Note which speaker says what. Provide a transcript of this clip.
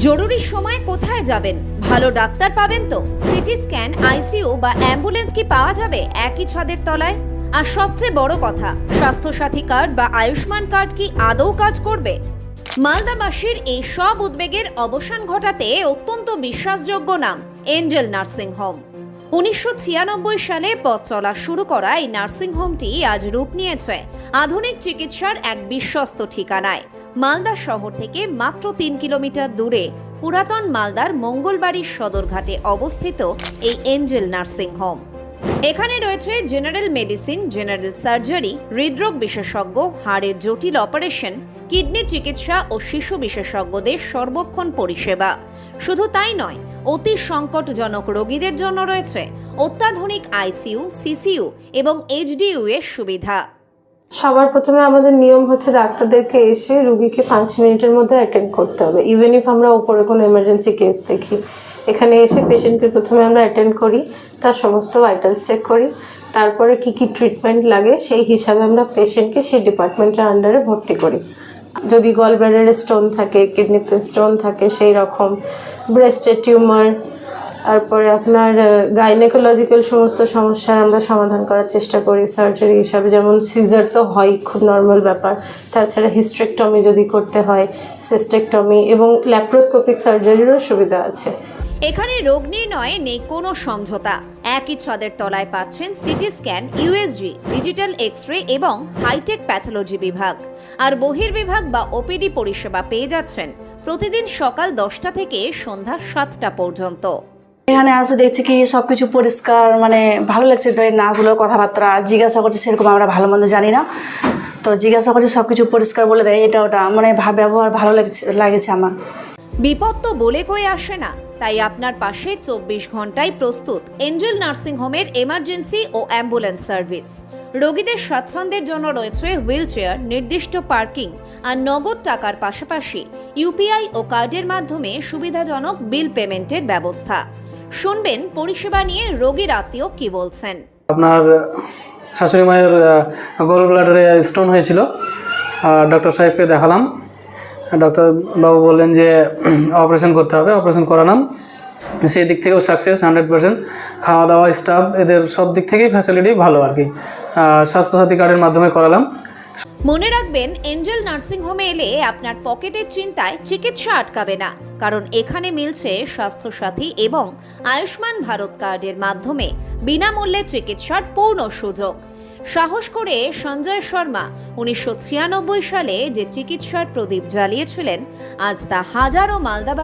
Speaker 1: জরুরি সময়ে কোথায় যাবেন? ভালো ডাক্তার পাবেন তো? সিটি স্ক্যান, আইসিইউ বা অ্যাম্বুলেন্স কি পাওয়া যাবে একই ছাদের তলায়? আর সবচেয়ে বড় কথা, স্বাস্থ্যসাথী কার্ড বা আয়ুষ্মান কার্ড কি আদৌ কাজ করবে? মালদাবাসীর এই সব উদ্বেগের অবসান ঘটাতে অত্যন্ত বিশ্বাসযোগ্য নাম এঞ্জেল নার্সিং হোম। 1996 সালে পথ চলা শুরু করা এই নার্সিং হোমটি আজ রূপ নিয়েছে আধুনিক চিকিৎসার এক বিশ্বস্ত ঠিকানায়। মালদা শহর থেকে মাত্র 3 কিলোমিটার দূরে পুরাতন মালদার মঙ্গলবাড়ির সদরঘাটে অবস্থিত এই এঞ্জেল নার্সিং হোম। এখানে রয়েছে জেনারেল মেডিসিন, জেনারেল সার্জারি, হৃদরোগ বিশেষজ্ঞ, হাড়ের জটিল অপারেশন, কিডনি চিকিৎসা ও শিশু বিশেষজ্ঞদের সর্বক্ষণ পরিষেবা। শুধু তাই নয়, অতি সংকটজনক রোগীদের জন্য রয়েছে অত্যাধুনিক আইসিইউ, সিসিইউ এবং এইচডিইউ এর সুবিধা।
Speaker 2: সবার প্রথমে আমাদের নিয়ম হচ্ছে ডাক্তারদেরকে এসে রুগীকে 5 মিনিটের মধ্যে অ্যাটেন্ড করতে হবে। ইভেন ইফ আমরা উপরে কোনো এমার্জেন্সি কেস দেখি, এখানে এসে পেশেন্টকে প্রথমে আমরা অ্যাটেন্ড করি, তার সমস্ত ভাইটালস চেক করি, তারপরে কি কি ট্রিটমেন্ট লাগে সেই হিসাবে আমরা পেশেন্টকে সেই ডিপার্টমেন্টের আন্ডারে ভর্তি করি। যদি গল ব্লাডারে স্টোন থাকে, কিডনিতে স্টোন থাকে, সেই রকম ব্রেস্টের টিউমার, তারপরে আপনার গাইনেকোলজিক্যাল সমস্ত সমস্যার আমরা সমাধান করার চেষ্টা করি সার্জারি হিসাবে। যেমন সিজার তো হয়, খুব নর্মাল ব্যাপার। তাছাড়া হিস্ট্রেকটমি যদি করতে হয়, সিস্টেকটমি এবং ল্যাপ্রোস্কোপিক সার্জারিরও সুবিধা আছে।
Speaker 1: এখানে রোগ নির্ণয়ে নেই কোনো সমঝোতা। একই ছাদের তলায় পাচ্ছেন CT scan, USG, digital x-ray এবং হাইটেক প্যাথোলজি বিভাগ। আর বহির্বিভাগ বা ওপিডি পরিষেবা পেয়ে যাচ্ছেন প্রতিদিন সকাল 10টা থেকে সন্ধ্যা 7টা পর্যন্ত।
Speaker 3: এখানে আসে দেখছি কি সবকিছু পরিষ্কার, মানে ভালো লাগছে। নার্সগুলোর কথাবার্তা জিজ্ঞাসা করছে, সেরকম আমরা ভালো মন্দ জানি না, তো জিজ্ঞাসা করছে, সবকিছু পরিষ্কার বলে দেয়, এটা ওটা, মানে ব্যবহার ভালো লাগছে আমার।
Speaker 1: বিপদ তো বলে কয়ে আসে না, তাই আপনার পাশে 24 ঘন্টায় প্রস্তুত এঞ্জেল নার্সিং হোমের এমার্জেন্সি ও অ্যাম্বুলেন্স সার্ভিস। রোগীদের স্বাচ্ছন্দ্যের জন্য রয়েছে হুইল চেয়ার, নির্দিষ্ট পার্কিং আর নগদ টাকার পাশাপাশি ইউপিআই ও কার্ডের মাধ্যমে সুবিধাজনক বিল পেমেন্টের ব্যবস্থা। শুনবেন পরিষেবা নিয়ে রোগীর আত্মীয় কি বলছেন।
Speaker 4: আপনার শাশুড়ি মায়ের গল ব্লাডারে স্টোন হয়েছিল, ডক্টর সাহেবকে দেখালাম। ডক্টর বাবু বললেন যে অপারেশন করতে হবে, অপারেশন করালাম। সেই দিক থেকেও সাকসেস 100%। খাওয়া দাওয়া, স্টাফ, এদের সব দিক থেকেই ফ্যাসিলিটি ভালো আর কি। স্বাস্থ্যসাথী কার্ডের মাধ্যমে করালাম।
Speaker 1: মনে রাখবেন, এঞ্জেল নার্সিং হোমে এলে আপনার পকেটের চিন্তায় চিকিৎসা আটকাবে না, কারণ এখানে মিলছে স্বাস্থ্যসাথী এবং আয়ুষ্মান ভারত কার্ডের মাধ্যমে বিনামূল্যে চিকিৎসার পূর্ণ সুযোগ। সাহস করে সঞ্জয় শর্মা 1996 সালে যে চিকিৎসার প্রদীপ জ্বালিয়েছিলেন, আজ তা হাজারো মালদা